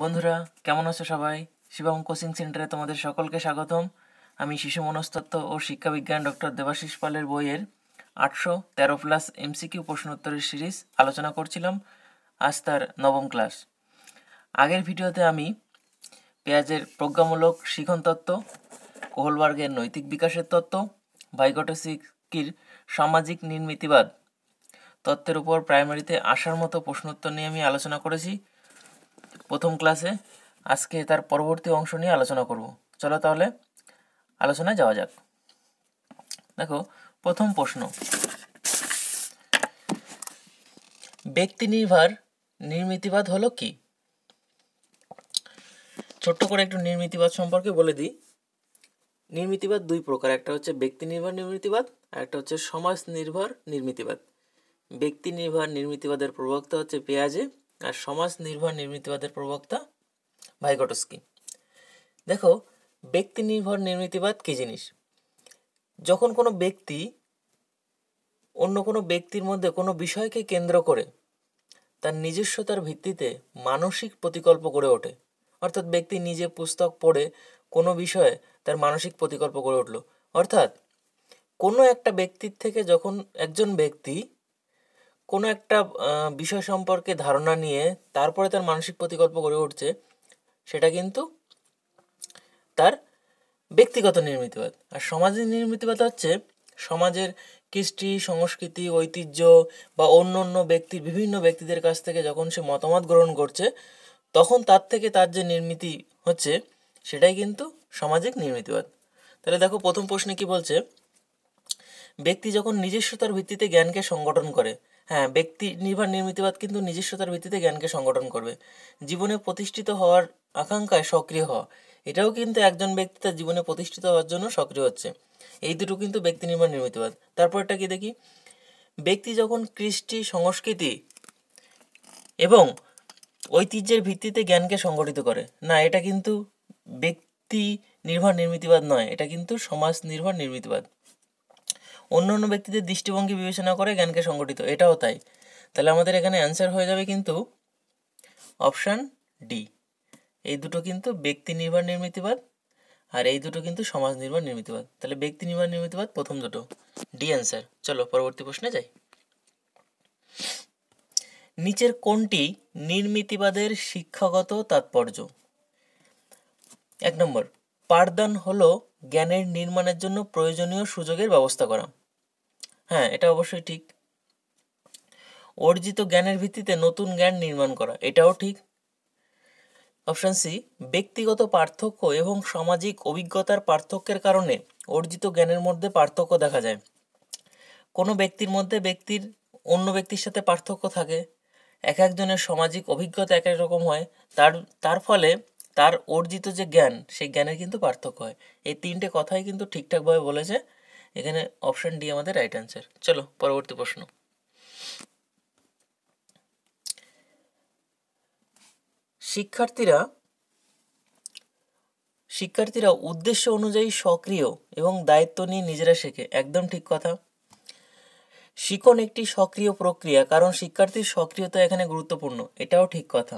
বন্ধুরা কেমন আছো সবাই? শিবম কোচিং সেন্টারে তোমাদের সকলকে স্বাগতম। আমি শিশু মনস্তত্ত্ব ও শিক্ষাবিজ্ঞান ডক্টর দেবাশিস পালের বইয়ের 813+ MCQ প্রশ্নোত্তরের সিরিজ আলোচনা করছিলাম। আজ তার 9ম ক্লাস। আগের ভিডিওতে আমি পেঁয়াজের প্রজ্ঞামূলক শিখন তত্ত্ব, কোহলবার্গের নৈতিক বিকাশের তত্ত্ব, ভাইগোটস্কির সামাজিক নির্মিতিবাদ তত্ত্বের উপর প্রাইমারিতে আসার মতো প্রশ্নোত্তর নিয়ে আমি আলোচনা করেছি প্রথম ক্লাসে। আজকে তার পরবর্তী অংশ নিয়ে আলোচনা করব। চলো তাহলে আলোচনায় যাওয়া যাক। দেখো, প্রথম প্রশ্ন, ব্যক্তি নির্ভর নির্মিতিবাদ হলো কি? ছোট্ট করে একটু নির্মিতিবাদ সম্পর্কে বলে দিই। নির্মিতিবাদ দুই প্রকার, একটা হচ্ছে ব্যক্তি নির্ভর নির্মিতিবাদ আর একটা হচ্ছে সমাজ নির্ভর নির্মিতিবাদ। ব্যক্তি নির্ভর নির্মিতিবাদের প্রবক্তা হচ্ছে পেঁয়াজে আর সমাজ নির্ভর নির্মিতিবাদের প্রবক্তা ভাইগোটস্কি। দেখো, ব্যক্তি নির্ভর নির্মিতিবাদ কী জিনিস? যখন কোনো ব্যক্তি অন্য কোনো ব্যক্তির মধ্যে কোনো বিষয়কে কেন্দ্র করে তার নিজস্বতার ভিত্তিতে মানসিক প্রতিকল্প গড়ে ওঠে, অর্থাৎ ব্যক্তি নিজে পুস্তক পড়ে কোনো বিষয়ে তার মানসিক প্রতিকল্প গড়ে উঠল, অর্থাৎ কোনো একটা ব্যক্তির থেকে যখন একজন ব্যক্তি কোনো একটা বিষয় সম্পর্কে ধারণা নিয়ে তারপরে তার মানসিক প্রতিকল্প গড়ে উঠছে, সেটা কিন্তু তার ব্যক্তিগত নির্মিতিবাদ। আর সমাজের নির্মিতিবাদ হচ্ছে সমাজের কৃষ্টি, সংস্কৃতি, ঐতিহ্য বা অন্য অন্য ব্যক্তির বিভিন্ন ব্যক্তিদের কাছ থেকে যখন সে মতামত গ্রহণ করছে, তখন তার থেকে তার যে নির্মিতি হচ্ছে সেটাই কিন্তু সামাজিক নির্মিতিবাদ। তাহলে দেখো, প্রথম প্রশ্নে কি বলছে? ব্যক্তি যখন নিজস্বতার ভিত্তিতে জ্ঞানকে সংগঠন করে। হ্যাঁ, ব্যক্তি নির্ভর নির্মিতিবাদ কিন্তু নিজস্বতার ভিত্তিতে জ্ঞানকে সংগঠন করবে। জীবনে প্রতিষ্ঠিত হওয়ার আকাঙ্ক্ষায় সক্রিয় হওয়া, এটাও কিন্তু একজন ব্যক্তি তার জীবনে প্রতিষ্ঠিত হওয়ার জন্য সক্রিয় হচ্ছে। এই দুটো কিন্তু ব্যক্তি নির্ভর নির্মিতিবাদ। তারপরটা কি দেখি? ব্যক্তি যখন কৃষ্টি, সংস্কৃতি এবং ঐতিহ্যের ভিত্তিতে জ্ঞানকে সংগঠিত করে, না, এটা কিন্তু ব্যক্তি নির্ভর নির্মিতিবাদ নয়, এটা কিন্তু সমাজ নির্ভর নির্মিতিবাদ। অন্য অন্য ব্যক্তিদের দৃষ্টিভঙ্গি বিবেচনা করে জ্ঞানকে সংগঠিত, এটাও তাই। তাহলে আমাদের এখানে অ্যান্সার হয়ে যাবে কিন্তু অপশান ডি। এই দুটো কিন্তু ব্যক্তি নির্ভর নির্মিতিবাদ আর এই দুটো কিন্তু সমাজ নির্ভর নির্মিতিবাদ। তাহলে ব্যক্তি নির্ভর নির্মিতিবাদ প্রথম দুটো, ডি অ্যান্সার। চলো পরবর্তী প্রশ্নে যাই। নিচের কোনটি নির্মিতিবাদের শিক্ষাগত তাৎপর্য? 1 নম্বর, পাঠদান হলো জ্ঞানের নির্মাণের জন্য প্রয়োজনীয় সুযোগের ব্যবস্থা করা। হ্যাঁ, এটা অবশ্যই ঠিক। অর্জিত জ্ঞানের ভিত্তিতে নতুন জ্ঞান নির্মাণ করা, এটাও ঠিক। অপশান সি, ব্যক্তিগত পার্থক্য এবং সামাজিক অভিজ্ঞতার পার্থক্যের কারণে অর্জিত জ্ঞানের মধ্যে পার্থক্য দেখা যায়। কোনো ব্যক্তির মধ্যে ব্যক্তির অন্য ব্যক্তির সাথে পার্থক্য থাকে, এক একজনের সামাজিক অভিজ্ঞতা এক এক রকম হয়, তার ফলে তার অর্জিত যে জ্ঞান, সেই জ্ঞানের কিন্তু পার্থক্য হয়। এই তিনটে কথাই কিন্তু ঠিকঠাকভাবে বলেছে। এখানে অপশান ডি আমাদের রাইট অ্যান্সার। চলো পরবর্তী প্রশ্ন। শিক্ষার্থীরা উদ্দেশ্য অনুযায়ী সক্রিয় এবং দায়িত্ব নিয়ে নিজেরা শেখে, একদম ঠিক কথা। শিখন একটি সক্রিয় প্রক্রিয়া, কারণ শিক্ষার্থীর সক্রিয়তা এখানে গুরুত্বপূর্ণ, এটাও ঠিক কথা।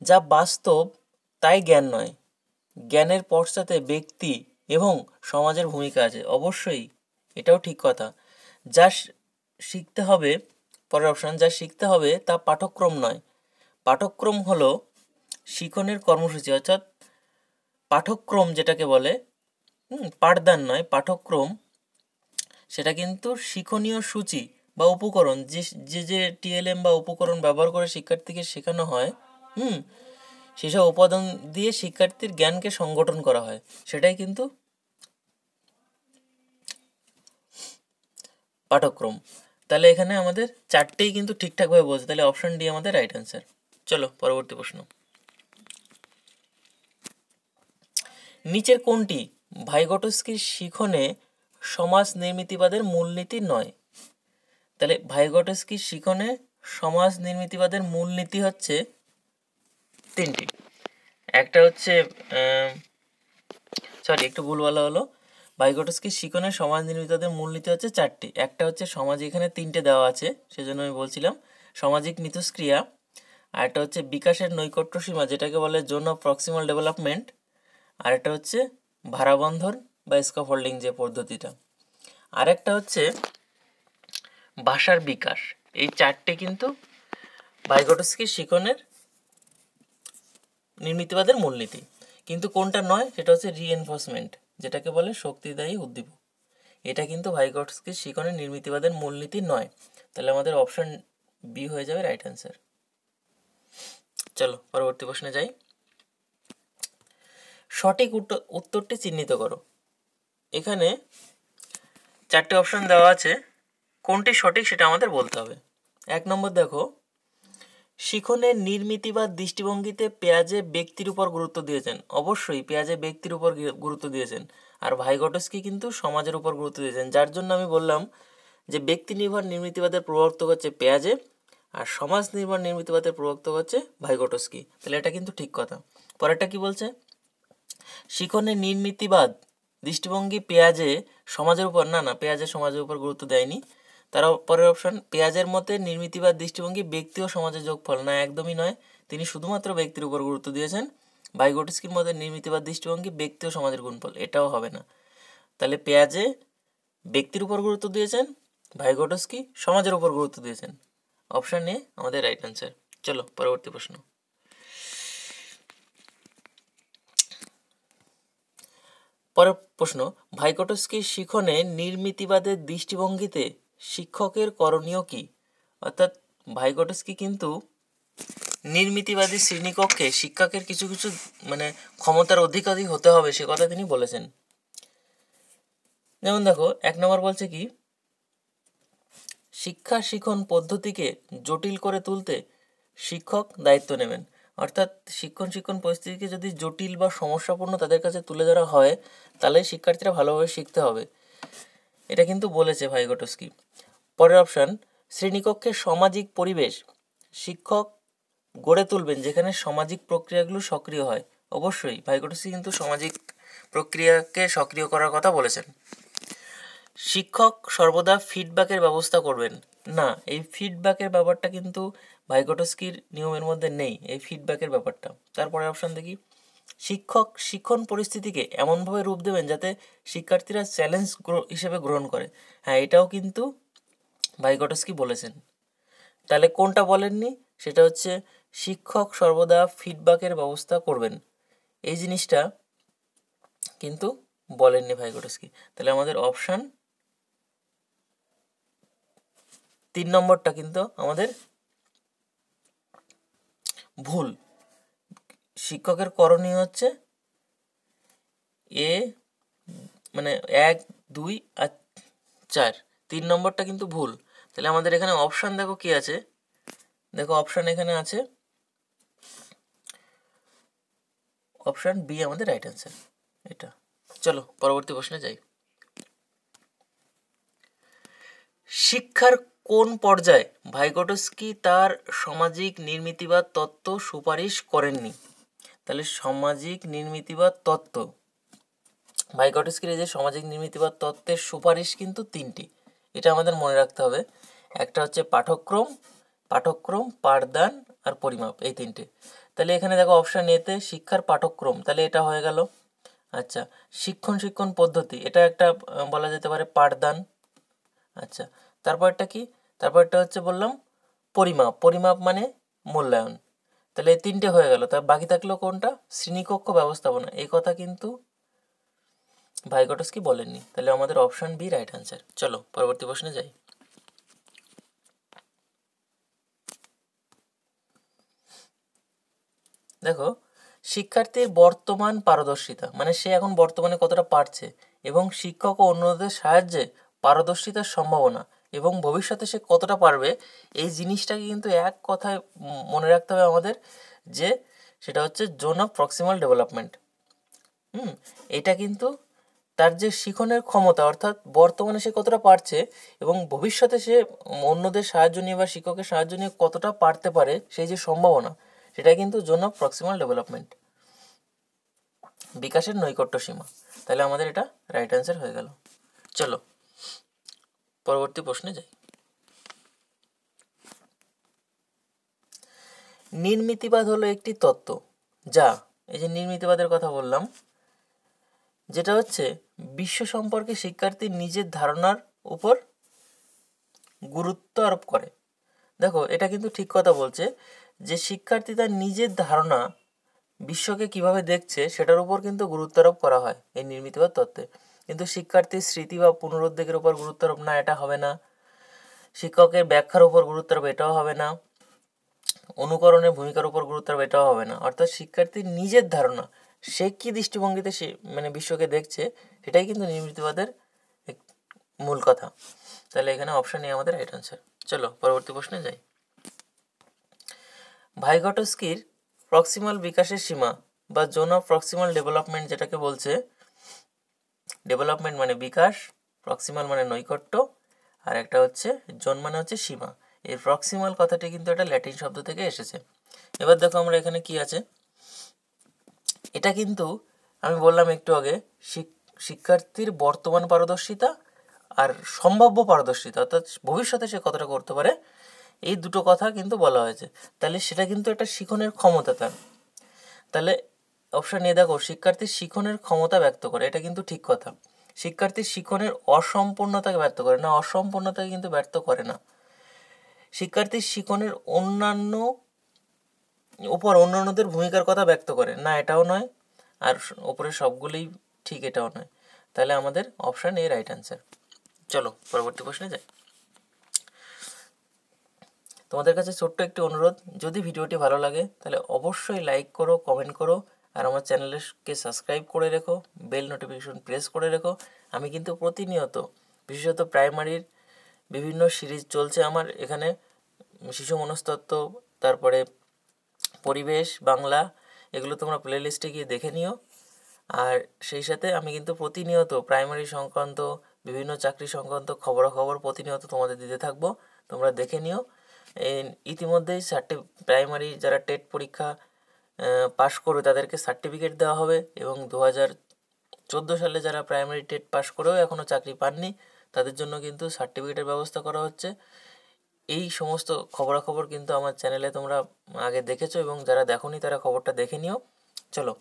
যা বাস্তব তাই জ্ঞান নয়, জ্ঞানের পশ্চাতে ব্যক্তি এবং সমাজের ভূমিকা আছে, অবশ্যই এটাও ঠিক কথা। যা শিখতে হবে, পরের অপশান, যা শিখতে হবে তা পাঠ্যক্রম নয়, পাঠ্যক্রম হলো শিখনের কর্মসূচি, অর্থাৎ পাঠ্যক্রম যেটাকে বলে, পাঠদান নয়, পাঠ্যক্রম, সেটা কিন্তু শিক্ষণীয় সূচি বা উপকরণ, যে যে টিএলএম বা উপকরণ ব্যবহার করে শিক্ষার্থীকে শেখানো হয়, সেসব উপাদান দিয়ে শিক্ষার্থীর জ্ঞানকে সংগঠন করা হয়, সেটাই কিন্তু পাঠ্যক্রম। তাহলে এখানে আমাদের চারটেই কিন্তু ঠিকঠাকভাবে বলছে, তাহলে অপশান ডি আমাদের রাইট অ্যান্সার। চলো পরবর্তী প্রশ্ন। নিচের কোনটি ভাইগোটস্কির শিখনে সমাজ নির্মিতিবাদের মূলনীতি নয়? তাহলে ভাইগোটস্কির শিখনে সমাজ নির্মিতিবাদের মূলনীতি হচ্ছে তিনটি। একটা হচ্ছে একটু ভুলভাল হলো, ভাইগোটস্কির শিখনে সমাজ নির্মিতিবাদের মূলনীতি হচ্ছে চারটি। একটা হচ্ছে সমাজ, এখানে তিনটে দেওয়া আছে সেজন্য আমি বলছিলাম, সামাজিক মিথস্ক্রিয়া, আর একটা হচ্ছে বিকাশের নৈকট্য সীমা, যেটাকে বলে জোন অফ প্রক্সিমাল ডেভেলপমেন্ট। আর একটা হচ্ছে ভারাবন্ধন বা স্ক্যাফোল্ডিং যে পদ্ধতিটা। আরেকটা হচ্ছে ভাষার বিকাশ। এই চারটে কিন্তু ভাইগোটস্কির শিকনের নির্মিতিবাদের মূলনীতি। কিন্তু কোনটা নয় সেটা হচ্ছে রিএনফোর্সমেন্ট, যেটাকে বলে শক্তিদায়ী উদ্দীপক। এটা কিন্তু ভাইগোটস্কির শিকনের নির্মিতিবাদের মূলনীতি নয়। তাহলে আমাদের অপশন বি হয়ে যাবে রাইট অ্যান্সার। চলো পরবর্তী প্রশ্নে যাই। সঠিক উত্তরটি চিহ্নিত করো। এখানে চারটে অপশন দেওয়া আছে, কোনটি সঠিক সেটা আমাদের বলতে হবে। 1 নম্বর দেখো, শিখনের নির্মিতিবাদ দৃষ্টিভঙ্গিতে পেঁয়াজে ব্যক্তির উপর গুরুত্ব দিয়েছেন। অবশ্যই পেঁয়াজে ব্যক্তির উপর গুরুত্ব দিয়েছেন। আর ভাইগোটস্কি কিন্তু সমাজের উপর গুরুত্ব দিয়েছেন, যার জন্য আমি বললাম যে ব্যক্তি নির্ভর নির্মিতিবাদের প্রবর্তক হচ্ছে পেঁয়াজে আর সমাজ নির্ভর নির্মিতিবাদের প্রবর্তক হচ্ছে ভাইগোটস্কি। তাহলে এটা কিন্তু ঠিক কথা। পরেরটা কি বলছে, শিখনের নির্মিতিবাদ দৃষ্টিভঙ্গি পেঁয়াজে সমাজের উপর, না পেঁয়াজে সমাজের উপর গুরুত্ব দেয়নি। তারা পরের অপশন, পেঁয়াজের মতে নির্মিতিবাদ দৃষ্টিভঙ্গি ব্যক্তি ও সমাজের যোগফল, না একদমই নয়, তিনি শুধুমাত্র ব্যক্তির উপর গুরুত্ব দিয়েছেন। ভাইগোটস্কির মতে নির্মিতিবাদ দৃষ্টিভঙ্গি ব্যক্তি ও সমাজের গুণফল, এটাও হবে না। তাহলে পেঁয়াজে ব্যক্তির উপর গুরুত্ব দিয়েছেন, ভাইগোটস্কি সমাজের উপর গুরুত্ব দিয়েছেন। অপশন এ আমাদের রাইট অ্যান্সার। চলো পরবর্তী প্রশ্ন। পরের প্রশ্ন, ভাইগোটস্কির শিখনে নির্মিতিবাদের দৃষ্টিভঙ্গিতে শিক্ষকের করণীয় কি? অর্থাৎ ভাইগোটস্কি কিন্তু নির্মিতিবাদী শ্রেণীকক্ষে শিক্ষকের কিছু কিছু ক্ষমতার অধিকারী হতে হবে সে কথা তিনি বলেছেন। যেমন দেখো 1 নম্বর বলছে কি, শিক্ষা শিখন পদ্ধতিকে জটিল করে তুলতে শিক্ষক দায়িত্ব নেবেন। অর্থাৎ শিক্ষণ পরিস্থিতিকে যদি জটিল বা সমস্যাপূর্ণ তাদের কাছে তুলে ধরা হয়, তাহলে শিক্ষার্থীরা ভালোভাবে শিখতে হবে, এটা কিন্তু বলেছে ভাইগোটস্কি। পরের অপশান, শ্রেণীকক্ষের সামাজিক পরিবেশ শিক্ষক গড়ে তুলবেন যেখানে সামাজিক প্রক্রিয়াগুলো সক্রিয় হয়। অবশ্যই ভাইগোটস্কি কিন্তু সামাজিক প্রক্রিয়াকে সক্রিয় করার কথা বলেছেন। শিক্ষক সর্বদা ফিডব্যাকের ব্যবস্থা করবেন, না এই ফিডব্যাকের ব্যাপারটা কিন্তু ভাইগোটস্কির নিয়মের মধ্যে নেই, এই ফিডব্যাকের ব্যাপারটা। তারপরে অপশান দেখি, শিক্ষক শিক্ষণ পরিস্থিতিকে এমনভাবে রূপ দেবেন যাতে শিক্ষার্থীরা চ্যালেঞ্জ হিসেবে গ্রহণ করে, হ্যাঁ এটাও কিন্তু ভাইগোটস্কি বলেছেন। তাহলে কোনটা বলেননি, সেটা হচ্ছে শিক্ষক সর্বদা ফিডব্যাকের ব্যবস্থা করবেন, এই জিনিসটা কিন্তু বলেননি ভাইগোটস্কি। তাহলে আমাদের অপশান 3 নম্বরটা কিন্তু আমাদের ভুল। শিক্ষকের করণীয় হচ্ছে এ 1, 2 আর 4, 3 নম্বরটা কিন্তু ভুল। তাহলে আমাদের এখানে অপশান দেখো কি আছে, দেখো অপশান এখানে আছে, অপশান বি আমাদের রাইট অ্যান্সার এটা। চলো পরবর্তী প্রশ্নে যাই। শিক্ষার কোন পর্যায়ে ভাইগোটস্কি তার সামাজিক নির্মিতিবাদ তত্ত্ব সুপারিশ করেননি? তাহলে সামাজিক নির্মিতিবাদ তত্ত্ব, ভাইগোটস্কির এই যে সামাজিক নির্মিতিবাদ তত্ত্বের সুপারিশ কিন্তু 3টি, এটা আমাদের মনে রাখতে হবে। একটা হচ্ছে পাঠক্রম, পাঠদান আর পরিমাপ, এই 3টে। তাহলে এখানে দেখো অপশান এতে শিক্ষার পাঠক্রম, তাহলে এটা হয়ে গেল। আচ্ছা, শিক্ষণ পদ্ধতি, এটা একটা বলা যেতে পারে পাঠদান। আচ্ছা, তারপরটা কি, তারপরটা হচ্ছে বললাম পরিমাপ মানে মূল্যায়ন। তাহলে এই 3টে হয়ে গেল। তার বাকি থাকলো কোনটা, শ্রেণীকক্ষ ব্যবস্থাপনা, এই কথা কিন্তু ভাইগোটস্কি বলেননি। তাহলে আমাদের অপশন বি রাইট অ্যান্সার। চলো পরবর্তী প্রশ্নে যাই। দেখো, শিক্ষার্থীর বর্তমান পারদর্শিতা, সে এখন বর্তমানে কতটা পারছে, এবং শিক্ষক ও অন্যদের সাহায্যে পারদর্শিতার সম্ভাবনা এবং ভবিষ্যতে সে কতটা পারবে, এই জিনিসটাকে কিন্তু এক কথায় মনে রাখতে হবে আমাদের, যে সেটা হচ্ছে জোন অফ প্রক্সিমাল ডেভেলপমেন্ট। এটা কিন্তু তার যে শিখনের ক্ষমতা, অর্থাৎ বর্তমানে সে কতটা পারছে এবং ভবিষ্যতে সে অন্যদের সাহায্য নিয়ে বা শিক্ষকের সাহায্য নিয়ে কতটা পারতে পারে, সেই যে সম্ভাবনা, সেটা কিন্তু জোন অফ প্রক্সিমাল ডেভেলপমেন্ট, বিকাশের নৈকট্য সীমা। তাহলে আমাদের এটা রাইট অ্যান্সার হয়ে গেল। চলো পরবর্তী প্রশ্নে যাই। নির্মিতিবাদ হলো একটি তত্ত্ব যা, এই যে নির্মিতিবাদের কথা বললাম, যেটা হচ্ছে বিশ্ব সম্পর্কে শিক্ষার্থীর নিজের ধারণার উপর গুরুত্ব আরোপ করে। দেখো, এটা কিন্তু ঠিক কথা বলছে যে শিক্ষার্থী তার নিজের ধারণা বিশ্বকে কিভাবে দেখছে সেটার উপর কিন্তু গুরুত্ব আরোপ করা হয় এই নির্মিতিবাদ তত্ত্বে। কিন্তু শিক্ষার্থীর স্মৃতি বা পুনরুদ্যোগের উপর গুরুত্ব আরোপ না, এটা হবে না। শিক্ষকের ব্যাখ্যার উপর গুরুত্ব আরোপ, এটাও হবে না। অনুকরণের ভূমিকার উপর গুরুত্ব আরোপ, এটাও হবে না। অর্থাৎ শিক্ষার্থীর নিজের ধারণা, সে কী দৃষ্টিভঙ্গিতে সে বিশ্বকে দেখছে, সেটাই কিন্তু নির্মিতিবাদের মূল কথা। তাহলে এখানে অপশান এ আমাদের রাইট আনসার। চলো পরবর্তী প্রশ্নে যাই। ভাইগটস্কির প্রক্সিমাল বিকাশের সীমা বা জোন অফ প্রক্সিমাল ডেভেলপমেন্ট যেটাকে বলছে, ডেভেলপমেন্ট মানে বিকাশ, প্রক্সিমাল মানে নৈকট্য, আর একটা হচ্ছে জোন মানে হচ্ছে সীমা। এই প্রক্সিমাল কথাটি কিন্তু একটা ল্যাটিন শব্দ থেকে এসেছে। এবার দেখো আমরা এখানে কি আছে, এটা কিন্তু আমি বললাম একটু আগে, শিক্ষার্থীর বর্তমান পারদর্শিতা আর সম্ভাব্য পারদর্শিতা, অর্থাৎ ভবিষ্যতে সে কতটা করতে পারে, এই দুটো কথা কিন্তু বলা হয়েছে। তাহলে সেটা কিন্তু একটা শিখনের ক্ষমতা তার। তাহলে অপশান এ দেখো, শিক্ষার্থীর শিখনের ক্ষমতা ব্যক্ত করে, এটা কিন্তু ঠিক কথা। শিক্ষার্থীর শিখনের অসম্পূর্ণতাকে ব্যক্ত করে না, অসম্পূর্ণতাকে কিন্তু ব্যক্ত করে না। শিক্ষার্থীর শিখনের অন্যান্যদের ভূমিকার কথা ব্যক্ত করে না, এটাও নয়। আর ওপরে সবগুলোই ঠিক, এটাও নয়। তাহলে আমাদের অপশান এ রাইট অ্যান্সার। চলো পরবর্তী প্রশ্নে যাই। তোমাদের কাছে ছোট্ট একটি অনুরোধ, যদি ভিডিওটি ভালো লাগে তাহলে অবশ্যই লাইক করো, কমেন্ট করো, আর আমার চ্যানেলকে সাবস্ক্রাইব করে রেখো, বেল নোটিফিকেশন প্রেস করে রেখো। আমি কিন্তু প্রতিনিয়ত, বিশেষত প্রাইমারির বিভিন্ন সিরিজ চলছে আমার এখানে, শিশু মনস্তত্ত্ব, তারপরে পরিবেশ, বাংলা, এগুলো তোমরা প্লে লিস্টে গিয়ে দেখে নিও। আর সেই সাথে আমি কিন্তু প্রতিনিয়ত প্রাইমারি সংক্রান্ত, বিভিন্ন চাকরি সংক্রান্ত খবরাখবর প্রতিনিয়ত তোমাদের দিতে থাকবো, তোমরা দেখে নিও। ইতিমধ্যেই প্রাইমারি যারা টেট পরীক্ষা পাশ করবে তাদেরকে সার্টিফিকেট দেওয়া হবে, এবং 2014 সালে যারা প্রাইমারি টেট পাশ করেও এখনও চাকরি পাননি তাদের জন্য কিন্তু সার্টিফিকেটের ব্যবস্থা করা হচ্ছে। এই সমস্ত খবরাখবর কিন্তু আমার চ্যানেলে তোমরা আগে দেখেছো, এবং যারা দেখোনি তারা খবরটা দেখে নিও। চলো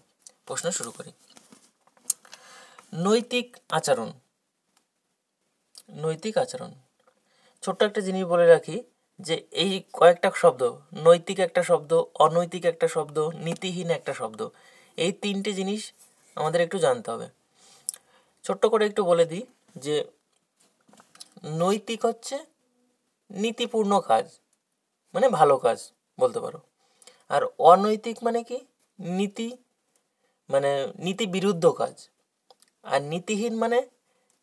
প্রশ্ন শুরু করি। নৈতিক আচরণ। নৈতিক আচরণ, ছোট্ট একটা জিনিস বলে রাখি যে এই কয়েকটা শব্দ, নৈতিক একটা শব্দ, অনৈতিক একটা শব্দ, নীতিহীন একটা শব্দ, এই তিনটে জিনিস আমাদের একটু জানতে হবে। ছোট্ট করে একটু বলে দিই যে নৈতিক হচ্ছে নীতিপূর্ণ কাজ, মানে ভালো কাজ বলতে পারো। আর অনৈতিক মানে কি, নীতি বিরুদ্ধ কাজ। আর নীতিহীন মানে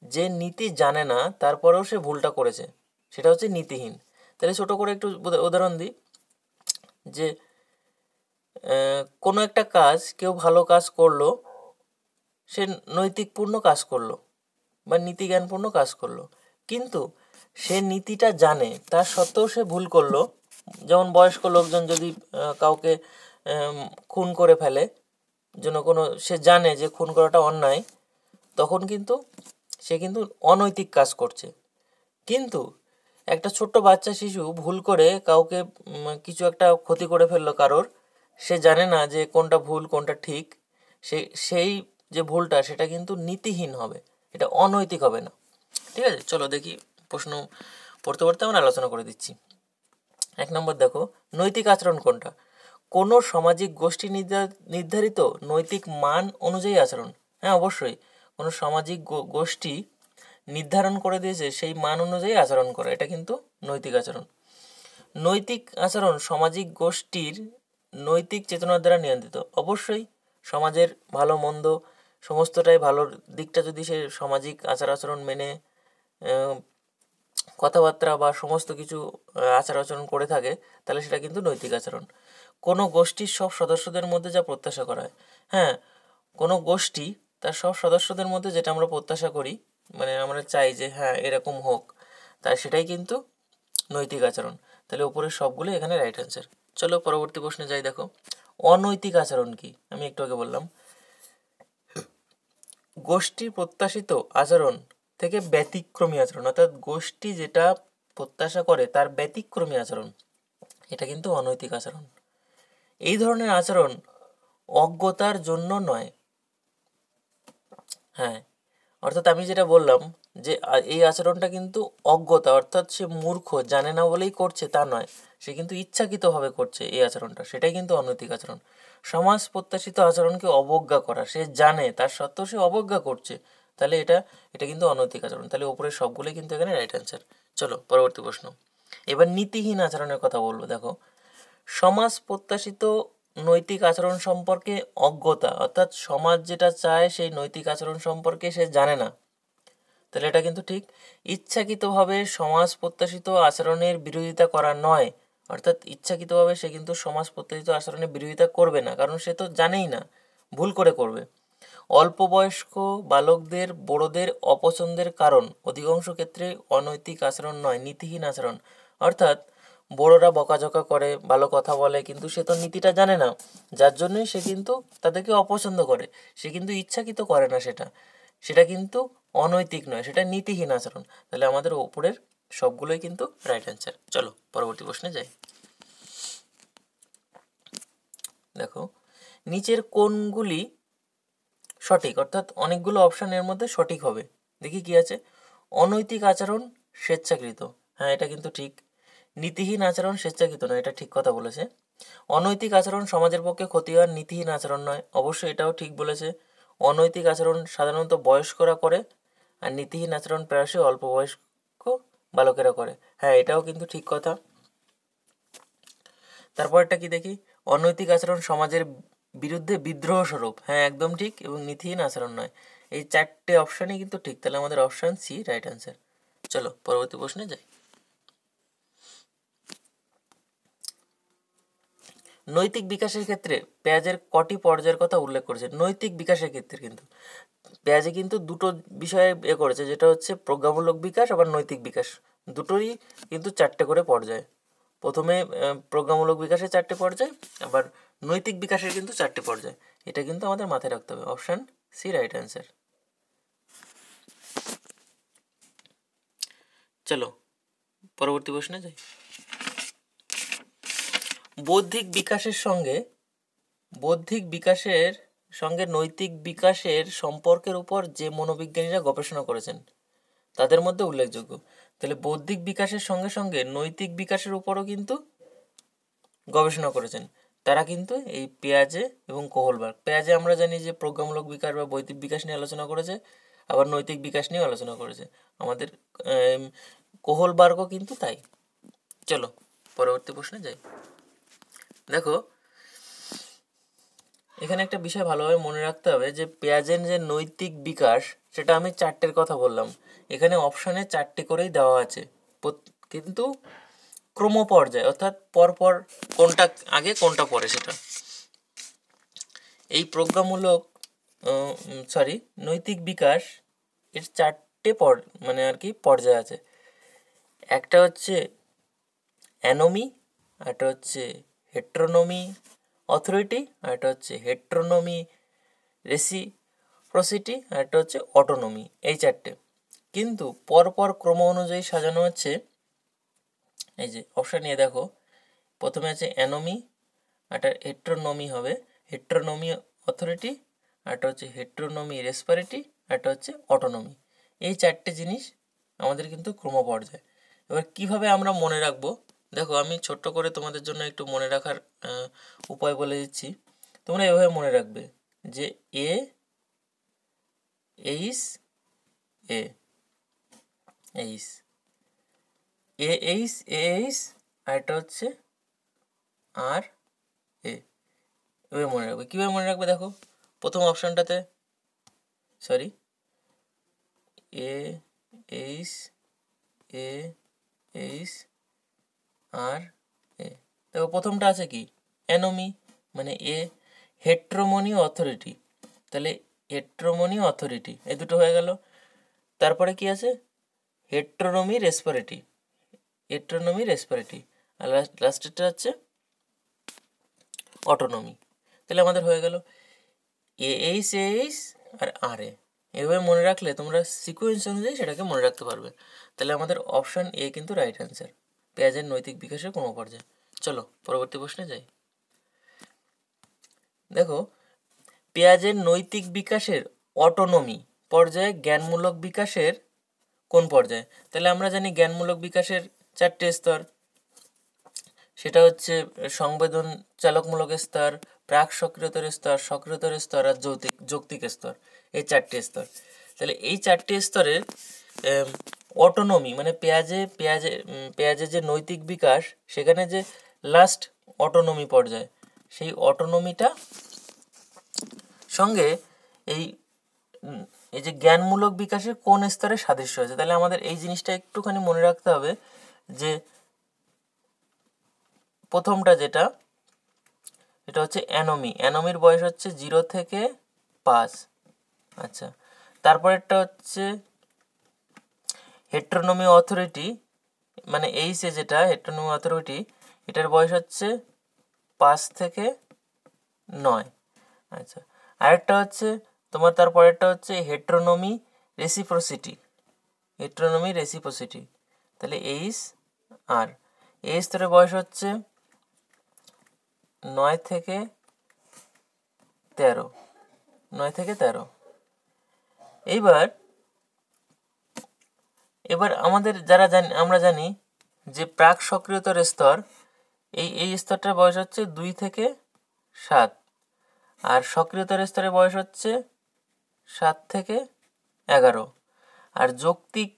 যে নীতি জানে না তারপরেও সে ভুলটা করেছে, সেটা হচ্ছে নীতিহীন। তাহলে ছোটো করে একটু উদাহরণ দিই যে কোনো একটা কাজ, কেউ ভালো কাজ করলো, সে নৈতিকপূর্ণ কাজ করলো বা নীতিজ্ঞানপূর্ণ কাজ করলো, কিন্তু সে নীতিটা জানে তার সত্ত্বেও সে ভুল করলো। যেমন বয়স্ক লোকজন যদি কাউকে খুন করে ফেলে, সে জানে যে খুন করাটা অন্যায়, তখন কিন্তু সে কিন্তু অনৈতিক কাজ করছে। কিন্তু একটা ছোট্ট বাচ্চা শিশু ভুল করে কাউকে কিছু একটা ক্ষতি করে ফেললো কারোর, সে জানে না যে কোনটা ভুল কোনটা ঠিক, সেই যে ভুলটা সেটা কিন্তু নীতিহীন হবে, এটা অনৈতিক হবে না। ঠিক আছে, চলো দেখি প্রশ্ন পড়তে পড়তে আমরা আলোচনা করে দিচ্ছি। 1 নম্বর দেখো, নৈতিক আচরণ কোনটা? কোনো সামাজিক গোষ্ঠী নির্ধারিত নৈতিক মান অনুযায়ী আচরণ। হ্যাঁ অবশ্যই, কোনো সামাজিক গোষ্ঠী নির্ধারণ করে দিয়েছে সেই মান অনুযায়ী আচরণ করে, এটা কিন্তু নৈতিক আচরণ। নৈতিক আচরণ সামাজিক গোষ্ঠীর নৈতিক চেতনার দ্বারা নিয়ন্ত্রিত। অবশ্যই সমাজের ভালো মন্দ সমস্তটাই, ভালোর দিকটা যদি সে সামাজিক আচার আচরণ মেনে কথাবার্তা বা সমস্ত কিছু আচার আচরণ করে থাকে, তাহলে সেটা কিন্তু নৈতিক আচরণ। কোনো গোষ্ঠীর সব সদস্যদের মধ্যে যা প্রত্যাশা করা হয়, হ্যাঁ কোনো গোষ্ঠী তার সব সদস্যদের মধ্যে যেটা আমরা প্রত্যাশা করি, মানে আমরা চাই যে হ্যাঁ এরকম হোক, তাই সেটাই কিন্তু নৈতিক আচরণ। তাহলে উপরের সবগুলো এখানে রাইট অ্যান্সার। চলো পরবর্তী প্রশ্নে যাই। দেখো, অনৈতিক আচরণ কি? আমি একটু আগে বললাম, গোষ্ঠীর প্রত্যাশিত আচরণ থেকে ব্যতিক্রমী আচরণ, অর্থাৎ গোষ্ঠী যেটা প্রত্যাশা করে তার ব্যতিক্রমী আচরণ, এটা কিন্তু অনৈতিক আচরণ। এই ধরনের আচরণ অজ্ঞতার জন্য নয়। হ্যাঁ, অর্থাৎ আমি যেটা বললাম যে এই আচরণটা কিন্তু অজ্ঞতা, অর্থাৎ সে মূর্খ, জানে না বলেই করছে তা নয়, সে কিন্তু ইচ্ছাকৃতভাবে করছে এই আচরণটা, সেটাই কিন্তু অনৈতিক আচরণ। সমাজ প্রত্যাশিত আচরণকে অবজ্ঞা করা, সে জানে তার সত্ত্বেও সে অবজ্ঞা করছে, তাহলে এটা কিন্তু অনৈতিক আচরণ। তাহলে ওপরের সবগুলোই কিন্তু এখানে রাইট অ্যান্সার। চলো পরবর্তী প্রশ্ন। এবার নীতিহীন আচরণের কথা বলবো। দেখো, সমাজ প্রত্যাশিত নৈতিক আচরণ সম্পর্কে অজ্ঞতা, অর্থাৎ সমাজ যেটা চায় সেই নৈতিক আচরণ সম্পর্কে সে জানে না, তাহলে এটা কিন্তু ঠিক। ইচ্ছাকৃতভাবে সমাজ প্রত্যাশিত আচরণের বিরোধিতা করা নয়, অর্থাৎ ইচ্ছাকৃতভাবে সে কিন্তু সমাজ প্রত্যাশিত আচরণের বিরোধিতা করবে না, কারণ সে তো জানেই না, ভুল করে করবে। অল্প বয়স্ক বালকদের বড়দের অপছন্দের কারণ অধিকাংশ ক্ষেত্রে অনৈতিক আচরণ নয়, নীতিহীন আচরণ। অর্থাৎ বড়রা বকাঝকা করে, ভালো কথা বলে, কিন্তু সে তো নীতিটা জানে না, যার জন্যই সে কিন্তু তাদেরকে অপছন্দ করে। সে কিন্তু ইচ্ছাকৃত করে না, সেটা কিন্তু অনৈতিক নয়, সেটা নীতিহীন আচরণ। তাহলে আমাদের ওপরের সবগুলোই কিন্তু রাইট অ্যান্সার। চলো পরবর্তী প্রশ্নে যাই। দেখো, নিচের কোনগুলি সঠিক, অর্থাৎ অনেকগুলো অপশান এর মধ্যে সঠিক হবে। দেখি কি আছে। অনৈতিক আচরণ স্বেচ্ছাকৃত, হ্যাঁ এটা কিন্তু ঠিক। নীতিহীন আচরণ স্বেচ্ছাকৃত নয়, এটা ঠিক কথা বলেছে। অনৈতিক আচরণ সমাজের পক্ষে ক্ষতিকর, নীতিহীন আচরণ নয়, অবশ্যই এটাও ঠিক বলেছে। অনৈতিক আচরণ সাধারণত বয়স্করা করে, আর নীতিহীন আচরণ প্রায়শই অল্প বয়স্ক বালকেরা করে, হ্যাঁ এটাও কিন্তু ঠিক কথা। তারপরটা কি দেখি। অনৈতিক আচরণ সমাজের বিরুদ্ধে বিদ্রোহ স্বরূপ, হ্যাঁ একদম ঠিক, এবং নীতিহীন আচরণ নয়। এই চারটে অপশানই কিন্তু ঠিক, তাহলে আমাদের অপশান সি রাইট অ্যান্সার। চলো পরবর্তী প্রশ্নে যাই। নৈতিক বিকাশের ক্ষেত্রে পেঁয়াজের কটি পর্যায়ের কথা উল্লেখ করেছে। নৈতিক বিকাশের ক্ষেত্রে কিন্তু পেঁয়াজে কিন্তু দুটো বিষয়ে করেছে, যেটা হচ্ছে প্রজ্ঞামূলক বিকাশ আবার নৈতিক বিকাশ, দুটোরই কিন্তু চারটে করে পর্যায়। প্রথমে প্রজ্ঞামূলক বিকাশের চারটে পর্যায়, আবার নৈতিক বিকাশের কিন্তু চারটে পর্যায়। এটা কিন্তু আমাদের মাথায় রাখতে হবে। Option C right answer. চলো পরবর্তী প্রশ্নে যাই। বৌদ্ধিক বিকাশের সঙ্গে নৈতিক বিকাশের সম্পর্কের উপর যে মনোবিজ্ঞানীরা গবেষণা করেছেন তাদের মধ্যে উল্লেখযোগ্য। তাহলে বৌদ্ধিক বিকাশের সঙ্গে সঙ্গে নৈতিক বিকাশের উপরও কিন্তু গবেষণা করেছেন তারা, কিন্তু এই পেঁয়াজে এবং কোহলবার্গ। পেঁয়াজে আমরা জানি যে প্রজ্ঞামূলক বিকাশ বা বৌদ্ধিক বিকাশ নিয়ে আলোচনা করেছে, আবার নৈতিক বিকাশ নিয়েও আলোচনা করেছে। আমাদের কোহলবার্গও কিন্তু তাই। চলো পরবর্তী প্রশ্নে যাই। দেখো, এখানে একটা বিষয় ভালোভাবে মনে রাখতে হবে যে পেঁয়াজের যে নৈতিক বিকাশ, সেটা আমি চারটের কথা বললাম, এখানে অপশানে চারটে করেই দেওয়া আছে, কিন্তু ক্রমপর্যায়, অর্থাৎ পরপর কোনটা আগে কোনটা পরে সেটা। এই প্রজ্ঞামূলক নৈতিক বিকাশ এর চারটে মানে আর কি পর্যায় আছে। একটা হচ্ছে অ্যানোমি, একটা হচ্ছে হেট্রোনমি অথরিটি, আর একটা হচ্ছে হেট্রোনমি রেসিপ্রসিটি, আর একটা হচ্ছে অটোনমি। এই চারটে কিন্তু পরপর ক্রম অনুযায়ী সাজানো হচ্ছে। এই যে অপশান নিয়ে দেখো, প্রথমে আছে অ্যানোমি, একটা হেট্রোনমি হবে, হেট্রোনমি অথরিটি, একটা হচ্ছে হেট্রোনমি রেসপারিটি, একটা হচ্ছে অটোনমি। এই চারটে জিনিস আমাদের কিন্তু ক্রমপর্যায়। এবার কিভাবে আমরা মনে রাখবো, দেখো আমি ছোট্ট করে তোমাদের জন্য একটু মনে রাখার উপায় বলে দিচ্ছি। তোমরা এভাবে মনে রাখবে যে A H A H A H A H, আর একটা হচ্ছে আর এ। এভাবে মনে রাখবে। কীভাবে মনে রাখবে দেখো, প্রথম অপশানটাতে এ এইচ এ এইচ আর এ, দেখো প্রথমটা আছে কি অ্যানোমি, মানে এ। হেট্রোমনি অথরিটি, তাহলে হেট্রোমনি অথরিটি, এই দুটো হয়ে গেল। তারপরে কি আছে হেট্রোনমি রেসপারেটি, আর লাস্টেরটা হচ্ছে অটোনমি। তাহলে আমাদের হয়ে গেল এ এইচ আর আর এ। এভাবে মনে রাখলে তোমরা সিকোয়েন্স অনুযায়ী সেটাকে মনে রাখতে পারবে। তাহলে আমাদের অপশান এ কিন্তু রাইট অ্যান্সার, পেঁয়াজের নৈতিক বিকাশের ক্রমপর্যায়। চলো পরবর্তী প্রশ্নে যাই। দেখো, পেঁয়াজের নৈতিক বিকাশের অটোনমি পর্যায়ে জ্ঞানমূলক বিকাশের কোন পর্যায়ে? তাহলে আমরা জানি জ্ঞানমূলক বিকাশের 4টে স্তর, সেটা হচ্ছে সংবেদন চালকমূলক স্তর, প্রাক সক্রিয়তর স্তর, সক্রিয়তর স্তর আর যৌক্তিক স্তর, এই 4টে স্তর। তাহলে এই 4টে স্তরের অটোনমি মানে পেঁয়াজের যে নৈতিক বিকাশ, সেখানে যে লাস্ট অটোনমি পর্যায়, সেই অটোনমিটা সঙ্গে এই এই যে জ্ঞানমূলক বিকাশের কোন স্তরে সাদৃশ্য আছে। তাহলে আমাদের এই জিনিসটা একটুখানি মনে রাখতে হবে যে প্রথমটা যেটা, এটা হচ্ছে অ্যানোমির বয়স হচ্ছে 0 থেকে 5। আচ্ছা, তারপরেরটা হচ্ছে হেট্রোনমি অথরিটি, মানে এইচে যেটা হেট্রোনমি অথরিটি, এটার বয়স হচ্ছে 5 থেকে 9। আচ্ছা, আরেকটা হচ্ছে তোমার তারপরেরটা হচ্ছে হেট্রোনমি রেসিপ্রোসিটি। তাহলে এইচ আর এই স্তরের বয়স হচ্ছে 9 থেকে 13। এবার আমাদের আমরা জানি যে প্রাক সক্রিয়তর স্তর, এই স্তরটার বয়স হচ্ছে 2 থেকে 7, আর সক্রিয়তর স্তরের বয়স হচ্ছে 7 থেকে 11, আর যৌক্তিক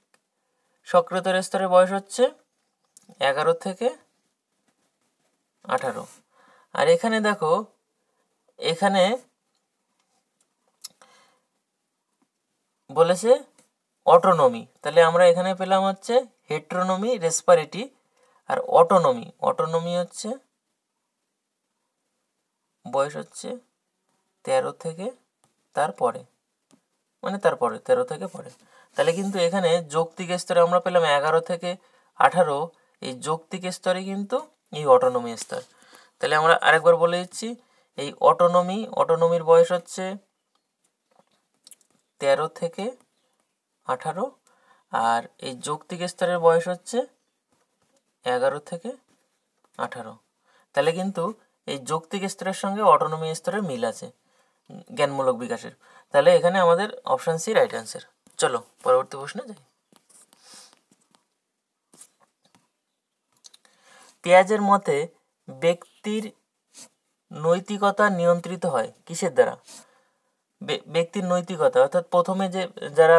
সক্রিয়তর স্তরের বয়স হচ্ছে 11 থেকে 18। আর এখানে দেখো, এখানে বলেছে অটোনমি, তাহলে আমরা এখানে পেলাম হচ্ছে হেট্রোনমি রেসপারেটি আর অটোনমি হচ্ছে বয়স হচ্ছে 13 থেকে তারপরে, মানে তারপরে 13 থেকে পরে। তাহলে কিন্তু এখানে যৌক্তিক স্তরে আমরা পেলাম 11 থেকে 18, এই যৌক্তিক স্তরে কিন্তু এই অটোনমি স্তর। তাহলে আমরা আরেকবার বলে দিচ্ছি, এই অটোনমির বয়স হচ্ছে 13 থেকে 18, আর এই যৌক্তিক স্তরের বয়স হচ্ছে 11 থেকে 18। তাহলে কিন্তু এই যৌক্তিক স্তরের সঙ্গে অটোনমি স্তরের মিল আছে জ্ঞানমূলক বিকাশের। তাহলে এখানে আমাদের অপশান সি রাইট অ্যান্সার। চলো পরবর্তী প্রশ্নে যাই। পেঁয়াজের মতে ব্যক্তির নৈতিকতা নিয়ন্ত্রিত হয় কিসের দ্বারা? ব্যক্তির নৈতিকতা অর্থাৎ প্রথমে যে যারা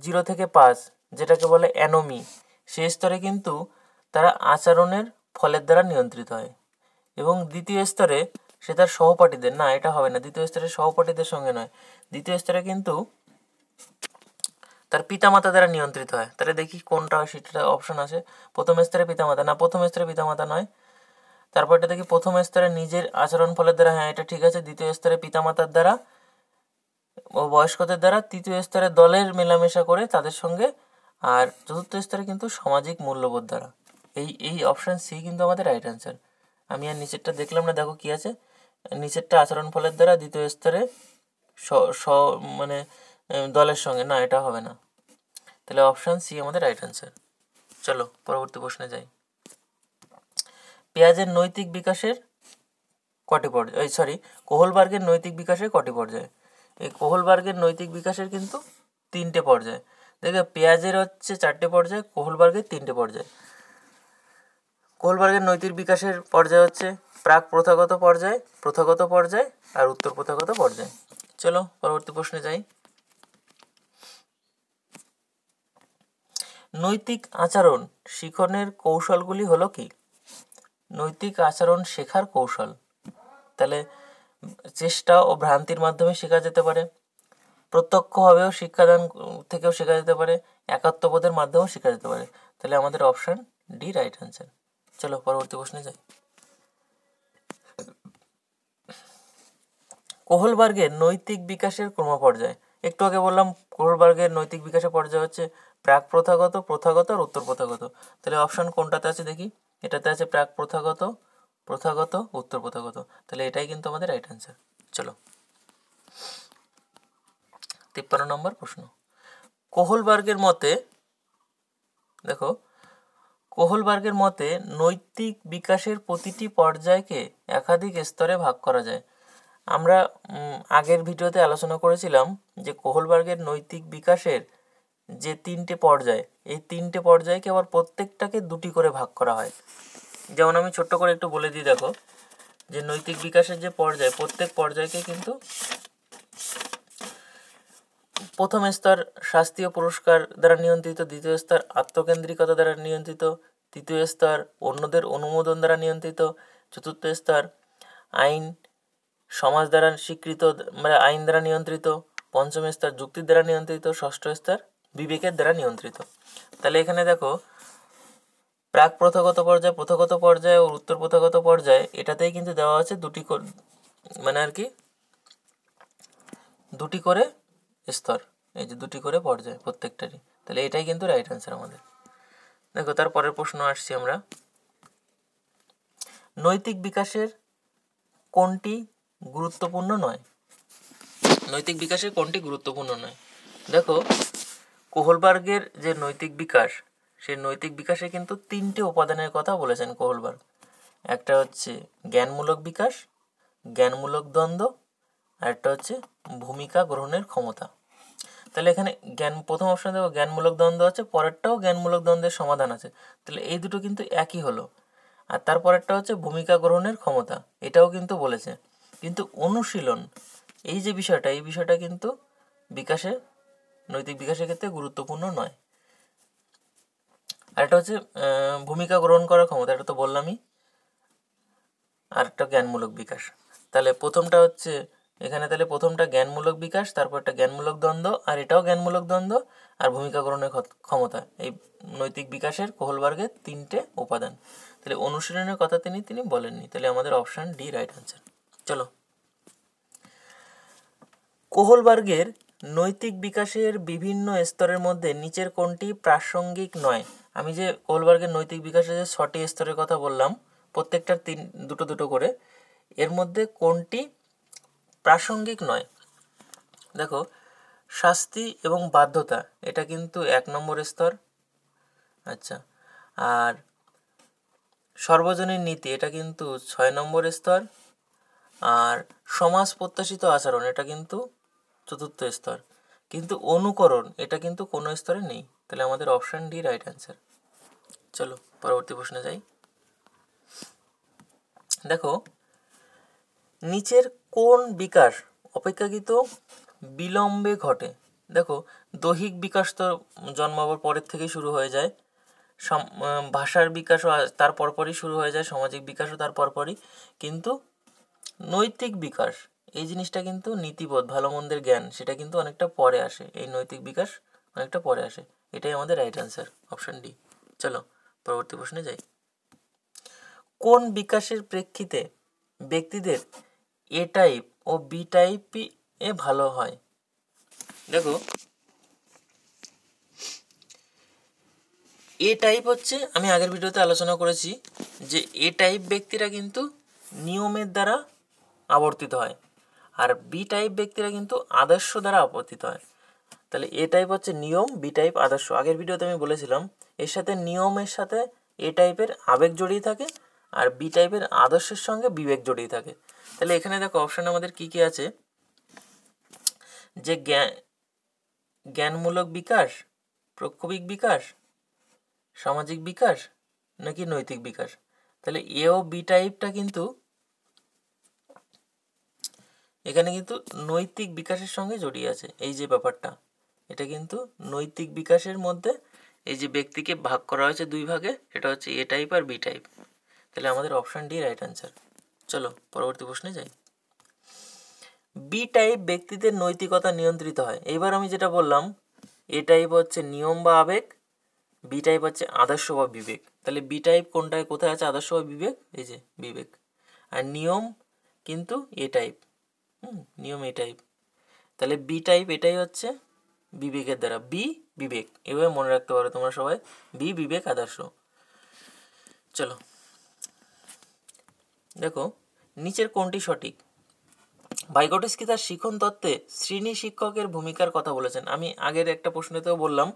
0 থেকে 5, যেটাকে বলে অ্যানোমি, সেই স্তরে কিন্তু তারা আচরণের ফলের দ্বারা নিয়ন্ত্রিত হয়, এবং দ্বিতীয় স্তরে সে তার সহপাঠীদের, না এটা হবে না, দ্বিতীয় স্তরে সহপাঠীদের সঙ্গে নয়, দ্বিতীয় স্তরে কিন্তু তার পিতামাতা দ্বারা নিয়ন্ত্রিত হয়। তাহলে দেখি কোনটা সেটা অপশন আছে। প্রথম স্তরে পিতামাতা, না প্রথম স্তরে পিতামাতা নয়। তারপরটা দেখি প্রথম স্তরে নিজের আচরণ ফলের দ্বারা, হ্যাঁ এটা ঠিক আছে। দ্বিতীয় স্তরে পিতামাতার দ্বারা ও বয়স্কদের দ্বারা। তৃতীয় স্তরে দলের মেলামেশা করে তাদের সঙ্গে। আর চতুর্থ স্তরে কিন্তু সামাজিক মূল্যবোধ দ্বারা। এই অপশান সি কিন্তু আমাদের রাইট অ্যান্সার। আমি আর নিচেরটা দেখলাম না, দেখো কি আছে। নিচেরটা আচরণ ফলের দ্বারা, দ্বিতীয় স্তরে মানে দলের সঙ্গে, না এটা হবে না। তাহলে অপশান সি আমাদের রাইট অ্যান্সার। চলো পরবর্তী প্রশ্নে যাই। পেঁয়াজের নৈতিক বিকাশের কটি পর্যায়, কোহলবার্গের নৈতিক বিকাশের কটি পর্যায়? এই কোহলবার্গের নৈতিক বিকাশের কিন্তু 3টে পর্যায়। দেখো, পেঁয়াজের হচ্ছে 4টে পর্যায়, কোহলবার্গের 3টে পর্যায়। কোহলবার্গের নৈতিক বিকাশের পর্যায় হচ্ছে প্রাক প্রথাগত পর্যায় আর উত্তর প্রথাগত পর্যায়। চলো পরবর্তী প্রশ্নে যাই। নৈতিক আচরণ শিখনের কৌশলগুলি হলো কি? নৈতিক আচরণ শেখার কৌশল, তাহলে চেষ্টা ও ভ্রান্তির মাধ্যমে শেখা যেতে পারে, প্রত্যক্ষভাবেও শিক্ষাদান থেকেও শেখা যেতে পারে, একাত্মবোধের মাধ্যমেও শেখা যেতে পারে। তাহলে আমাদের অপশান ডি রাইট অ্যান্সার। চলো পরবর্তী প্রশ্নে যাই। কোহলবার্গের নৈতিক বিকাশের ক্রমপর্যায়, একটু আগে বললাম কোহলবার্গের নৈতিক বিকাশের পর্যায় হচ্ছে প্রাক প্রথাগত আর উত্তর প্রথাগত। তাহলে অপশান কোনটাতে আছে দেখি। এটাতে আছে প্রাক প্রথাগত, উত্তর প্রথাগত। তাহলে এটাই কিন্তু আমাদের রাইট অ্যান্সার। চলো 53 নম্বর প্রশ্ন। কোহলবার্গের মতে, দেখো, কোহলবার্গের মতে নৈতিক বিকাশের প্রতিটি পর্যায়কে একাধিক স্তরে ভাগ করা যায়। আমরা আগের ভিডিওতে আলোচনা করেছিলাম যে কোহলবার্গের নৈতিক বিকাশের যে 3টে পর্যায়, এই 3টে পর্যায়কে আবার প্রত্যেকটাকে 2টি করে ভাগ করা হয়। যেমন আমি ছোট্ট করে একটু বলে দিই, দেখো যে নৈতিক বিকাশের যে পর্যায়, প্রত্যেক পর্যায়কে কিন্তু প্রথম স্তর শাস্তি ও পুরস্কার দ্বারা নিয়ন্ত্রিত, দ্বিতীয় স্তর আত্মকেন্দ্রিকতা দ্বারা নিয়ন্ত্রিত, তৃতীয় স্তর অন্যদের অনুমোদন দ্বারা নিয়ন্ত্রিত, চতুর্থ স্তর আইন সমাজ দ্বারা স্বীকৃত মানে আইন দ্বারা নিয়ন্ত্রিত, পঞ্চম স্তর যুক্তির দ্বারা নিয়ন্ত্রিত, ষষ্ঠ স্তর বিবেকের দ্বারা নিয়ন্ত্রিত। তাহলে এখানে দেখো প্রাক প্রথাগত পর্যায়, প্রথাগত পর্যায় ও উত্তর প্রথাগত পর্যায়, এটাতেই কিন্তু দেওয়া আছে মানে আর কি 2টি করে স্তর, এই যে 2টি করে পর্যায় প্রত্যেকটারই। তাহলে এটাই কিন্তু রাইট অ্যান্সার আমাদের। দেখো তার পরের প্রশ্ন আসছি আমরা, নৈতিক বিকাশের কোনটি গুরুত্বপূর্ণ নয়? নৈতিক বিকাশের কোনটি গুরুত্বপূর্ণ নয়? দেখো কোহলবার্গের যে নৈতিক বিকাশ, সেই নৈতিক বিকাশে কিন্তু 3টে উপাদানের কথা বলেছেন কোহলবার্গ। একটা হচ্ছে জ্ঞানমূলক বিকাশ, জ্ঞানমূলক দ্বন্দ্ব, আর একটা হচ্ছে ভূমিকা গ্রহণের ক্ষমতা। তাহলে এখানে প্রথম অপশন দেখো জ্ঞানমূলক দ্বন্দ্ব আছে, পরেরটাও জ্ঞানমূলক দ্বন্দ্বের সমাধান আছে, তাহলে এই দুটো কিন্তু একই হলো। আর তারপরেরটা হচ্ছে ভূমিকা গ্রহণের ক্ষমতা, এটাও কিন্তু বলেছে। কিন্তু অনুশীলন এই যে বিষয়টা, এই বিষয়টা কিন্তু নৈতিক বিকাশের ক্ষেত্রে গুরুত্বপূর্ণ নয়। আর একটা হচ্ছে ভূমিকা গ্রহণ করার ক্ষমতা, এটা তো বললামই। আর একটা জ্ঞানমূলক বিকাশ। তাহলে প্রথমটা হচ্ছে এখানে, তাহলে প্রথমটা জ্ঞানমূলক বিকাশ, তারপর একটা জ্ঞানমূলক দ্বন্দ্ব, আর এটাও জ্ঞানমূলক দ্বন্দ্ব, আর ভূমিকা গ্রহণের ক্ষমতা, এই নৈতিক বিকাশের কোহলবার্গের 3টে উপাদান। তাহলে অনুশীলনের কথা তিনি বলেননি, তাহলে আমাদের অপশান ডি রাইট অ্যান্সার। চলো, কোহলবার্গের নৈতিক বিকাশের বিভিন্ন স্তরের মধ্যে নিচের কোনটি প্রাসঙ্গিক নয়? আমি যে কোহলবার্গের নৈতিক বিকাশের যে 6টি স্তরের কথা বললাম, প্রত্যেকটার দুটো করে, এর মধ্যে কোনটি প্রাসঙ্গিক নয়? দেখো শাস্তি এবং বাধ্যতা, এটা কিন্তু 1 নম্বর স্তর। আচ্ছা, আর সর্বজনীন নীতি, এটা কিন্তু 6 নম্বর স্তর। আর সমাজ প্রত্যাশিত আচরণ, এটা কিন্তু 4র্থ স্তর। কিন্তু অনুকরণ, এটা কিন্তু কোনো স্তরে নেই। তাহলে আমাদের অপশান ডি রাইট অ্যান্সার। চলো পরবর্তী প্রশ্নে যাই। দেখো নিচের কোন বিকাশ অপেক্ষাকৃত বিলম্বে ঘটে? দেখো দৈহিক বিকাশ তো জন্মাবার পরের থেকেই শুরু হয়ে যায়, ভাষার বিকাশও তার পরপরই শুরু হয়ে যায়, সামাজিক বিকাশও তার পরপরই। কিন্তু নৈতিক বিকাশ এই জিনিসটা কিন্তু নীতিবোধ, ভালো মন্দের জ্ঞান, সেটা কিন্তু অনেকটা পরে আসে। এই নৈতিক বিকাশ অনেকটা পরে আসে, এটাই আমাদের রাইট অ্যান্সার, অপশান ডি। চলো পরবর্তী প্রশ্নে যাই। কোন বিকাশের প্রেক্ষিতে ব্যক্তিদের এ টাইপ ও বি টাইপ এ ভালো হয়? দেখো এ টাইপ হচ্ছে, আমি আগের ভিডিওতে আলোচনা করেছি যে এ টাইপ ব্যক্তিরা কিন্তু নিয়মের দ্বারা আবর্তিত হয়, আর বি টাইপ ব্যক্তিরা কিন্তু আদর্শ দ্বারা আবর্তিত হয়। তাহলে এ টাইপ হচ্ছে নিয়ম, বি টাইপ আদর্শ। আগের ভিডিওতে আমি বলেছিলাম এর সাথে নিয়মের সাথে এ টাইপের আবেগ জড়িয়ে থাকে, আর বি টাইপের আদর্শের সঙ্গে বিবেক জড়িয়ে থাকে। তাহলে এখানে দেখো অপশান আমাদের কি কি আছে, যে জ্ঞানমূলক বিকাশ, প্রক্ষোভিক বিকাশ, সামাজিক বিকাশ, নাকি নৈতিক বিকাশ। তাহলে এ ও বি টাইপটা কিন্তু এখানে কিন্তু নৈতিক বিকাশের সঙ্গে জড়িয়ে আছে। এই যে ব্যাপারটা, এটা কিন্তু নৈতিক বিকাশের মধ্যে এই যে ব্যক্তিকে ভাগ করা হয়েছে 2 ভাগে, এটা হচ্ছে এ টাইপ আর বি টাইপ। তাহলে আমাদের অপশান ডি রাইট অ্যান্সার। চলো পরবর্তী প্রশ্নে যাই। বি টাইপ ব্যক্তিদের নৈতিকতা নিয়ন্ত্রিত হয়। এইবার আমি যেটা বললাম, এ টাইপ হচ্ছে নিয়ম বা আবেগ, বি টাইপ হচ্ছে আদর্শ বা বিবেক। তাহলে বি টাইপ কোনটায় কোথায় আছে, আদর্শ বা বিবেক? এই যে বিবেক। আর নিয়ম কিন্তু এ টাইপ, নিয়ম এ টাইপ। তাহলে বি টাইপ এটাই হচ্ছে বিবেকের দ্বারা, বি বিবেক, এভাবে মনে রাখতে পারো তোমরা সবাই, বি বিবেক আদর্শ। চলো দেখো নিচের কোনটি সঠিক? ভাইগোটস্কি তার শিখন তত্ত্বে শ্রেণী শিক্ষকের ভূমিকার কথা বলেছেন। আমি আগের একটা প্রশ্নতেও বললাম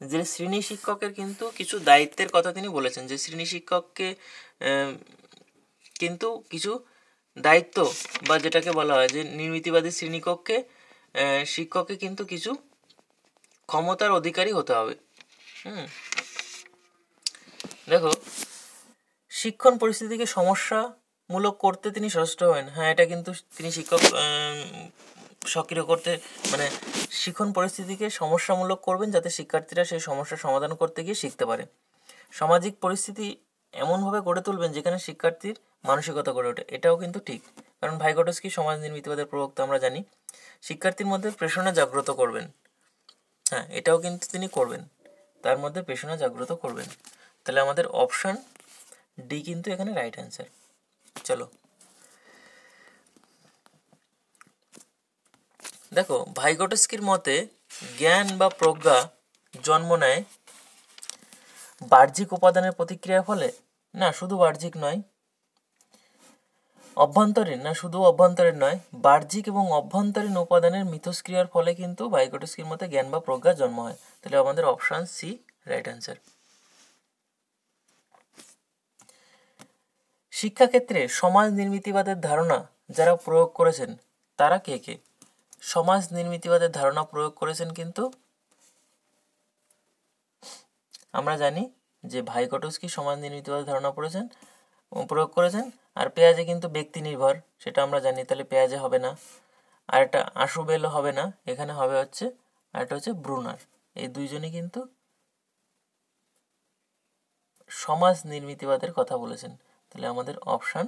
যে শ্রেণী শিক্ষকের কিন্তু কিছু দায়িত্বের কথা তিনি বলেছেন, যে শ্রেণী শিক্ষককে কিন্তু কিছু দায়িত্ব বা যেটাকে বলা হয় যে নির্মিতিবাদী শ্রেণীকক্ষে শিক্ষককে কিন্তু কিছু ক্ষমতার অধিকারী হতে হবে। দেখো, শিক্ষণ পরিস্থিতিকে সমস্যামূলক করতে তিনি সচেষ্ট হবেন। হ্যাঁ, এটা কিন্তু তিনি শিক্ষক সক্রিয় করতে মানে শিক্ষণ পরিস্থিতিকে সমস্যামূলক করবেন যাতে শিক্ষার্থীরা সেই সমস্যার সমাধান করতে গিয়ে শিখতে পারে। সামাজিক পরিস্থিতি এমনভাবে গড়ে তুলবেন যেখানে শিক্ষার্থীর মানসিকতা গড়ে ওঠে। এটাও কিন্তু ঠিক, কারণ ভাইগটস্কি সমাজ নির্মিতিবাদের প্রবক্তা আমরা জানি। শিক্ষার্থীর মধ্যে প্রেরণা জাগ্রত করবেন। হ্যাঁ, এটাও কিন্তু তিনি করবেন, তার মধ্যে প্রেরণা জাগ্রত করবেন। তাহলে আমাদের অপশান ডি কিন্তু এখানে রাইট অ্যান্সার। চলো দেখো, ভাইগটস্কির মতে জ্ঞান বা প্রজ্ঞা জন্ম নেয় বাহ্যিক উপাদানের প্রতিক্রিয়ার ফলে, না শুধু বাহ্যিক নয়, অভ্যন্তরীণ, না শুধু অভ্যন্তরীণ নয়, বাহ্যিক এবং অভ্যন্তরীণ উপাদানের মিথস্ক্রিয়ার ফলে কিন্তু ভাইগটস্কির মতে জ্ঞান বা প্রজ্ঞা জন্ম হয়। তাহলে আমাদের অপশান সি রাইট অ্যান্সার। শিক্ষাক্ষেত্রে সমাজ নির্মিতিবাদের ধারণা যারা প্রয়োগ করেছেন তারা কে কে? সমাজ নির্মিতিবাদের ধারণা প্রয়োগ করেছেন কিন্তু আমরা জানি যে ভাইগটস্কি সমাজ নির্মিতিবাদের ধারণা প্রয়োগ করেছেন। আর পেঁয়াজে কিন্তু ব্যক্তি নির্ভর, সেটা আমরা জানি, তাহলে পেঁয়াজে হবে না। আর একটা আশুবেলও হবে না, এখানে হবে হচ্ছে আর একটা হচ্ছে ব্রুনার। এই দুইজনই কিন্তু সমাজ নির্মিতিবাদের কথা বলেছেন। তাহলে আমাদের অপশান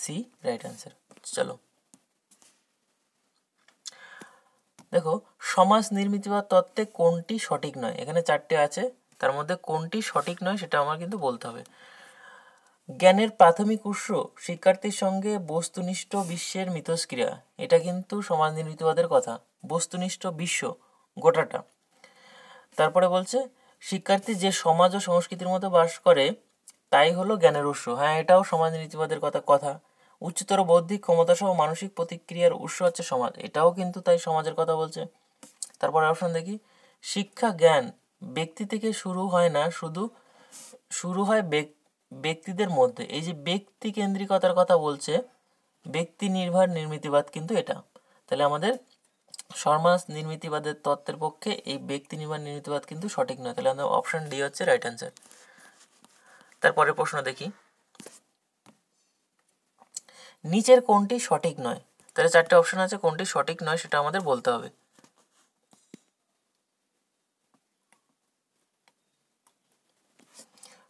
সি রাইট অ্যান্সার। চলো দেখো, সমাজ নির্মিতিবাদ তত্ত্বে কোনটি সঠিক নয়? এখানে চারটে আছে, তার মধ্যে কোনটি সঠিক নয় সেটা আমার কিন্তু বলতে হবে। জ্ঞানের প্রাথমিক উৎস শিক্ষার্থীর সঙ্গে বস্তুনিষ্ঠ বিশ্বের মিথস্ক্রিয়া, এটা কিন্তু সমাজ নির্মিতবাদের কথা। বস্তুনিষ্ঠ বিশ্ব গোটাটা। তারপরে বলছে শিক্ষার্থী যে সমাজ ও সংস্কৃতির মধ্যে বাস করে তাই হলো জ্ঞানের উৎস। হ্যাঁ, এটাও সমাজ নীতিবাদের কথা। উচ্চতর বৌদ্ধিক ক্ষমতা সহ মানসিক প্রতিক্রিয়ার উৎস হচ্ছে সমাজ, এটাও কিন্তু তাই সমাজের কথা বলছে। তারপরে অপশন দেখি, শিক্ষা জ্ঞান ব্যক্তি থেকে শুরু হয় না, শুরু হয় ব্যক্তিদের মধ্যে। এই যে ব্যক্তি কেন্দ্রিকতার কথা বলছে, ব্যক্তি নির্ভর নির্মিতিবাদ কিন্তু এটা। তাহলে আমাদের সমাজ নির্মিতিবাদের তত্ত্বের পক্ষে এই ব্যক্তি নির্ভর নির্মিতিবাদ কিন্তু সঠিক নয়। তাহলে আমাদের অপশন ডি হচ্ছে রাইট অ্যান্সার। তারপরে প্রশ্ন দেখি, নিচের কোনটি সঠিক নয়? তাহলে চারটে অপশন আছে, কোনটি সঠিক নয় সেটা আমাদের বলতে হবে।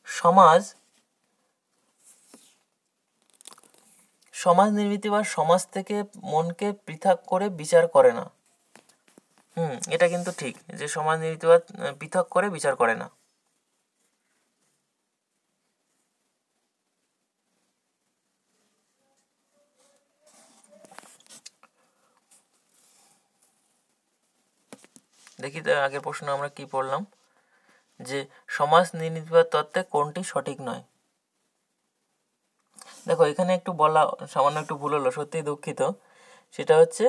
সমাজ নির্মিতিবাদ সমাজ থেকে মনকে পৃথক করে বিচার করে না। এটা কিন্তু ঠিক যে সমাজ নির্মিতিবাদ পৃথক করে বিচার করে না। দেখি আগের প্রশ্ন আমরা কি পড়লাম, যে সমাজ নির্মিতিবাদ তত্ত্বে কোনটি সঠিক নয়। দেখো, এখানে একটু বলা সামান্য একটু ভুল হলো, সত্যিই দুঃখিত। সেটা হচ্ছে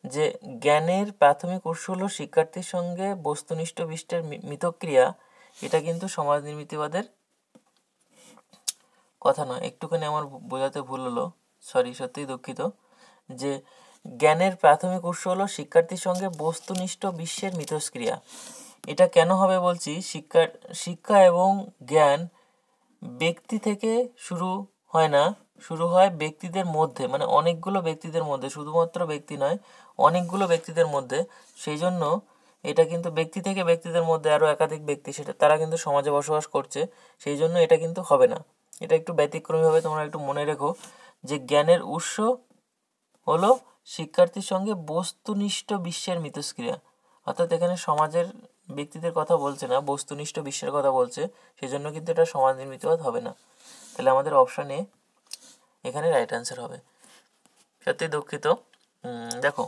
যে জ্ঞানের প্রাথমিক উৎস হলো শিক্ষার্থীর সঙ্গে বস্তুনিষ্ঠ বিশ্বের মিথস্ক্রিয়া, এটা কিন্তু সমাজ নির্মিতিবাদের কথা নয়। একটুখানি আমার বোঝাতে ভুল হলো, সরি, সত্যিই দুঃখিত। যে জ্ঞানের প্রাথমিক উৎস হলো শিক্ষার্থীর সঙ্গে বস্তুনিষ্ঠ বিশ্বের মিথস্ক্রিয়া, এটা কেন হবে বলছি। শিক্ষা এবং জ্ঞান ব্যক্তি থেকে শুরু হয় না, শুরু হয় ব্যক্তিদের মধ্যে, মানে অনেকগুলো ব্যক্তিদের মধ্যে, শুধুমাত্র ব্যক্তি নয়, অনেকগুলো ব্যক্তিদের মধ্যে। সেই জন্য এটা কিন্তু ব্যক্তি থেকে ব্যক্তিদের মধ্যে আরও একাধিক ব্যক্তি, সেটা তারা কিন্তু সমাজে বসবাস করছে, সেই জন্য এটা কিন্তু হবে না। এটা একটু ব্যতিক্রমী হবে, তোমরা একটু মনে রেখো যে জ্ঞানের উৎস হলো শিক্ষার্থীর সঙ্গে বস্তুনিষ্ঠ বিশ্বের মিথস্ক্রিয়া, অর্থাৎ এখানে সমাজের ব্যক্তিদের কথা বলছে না, বস্তুনিষ্ঠ বিশ্বের কথা বলছে, সেই জন্য কিন্তু এটা সমাজ নির্মিতবাদ হবে না। তাহলে আমাদের অপশান এ এখানে রাইট অ্যান্সার হবে। সত্যি দুঃখিত। দেখো,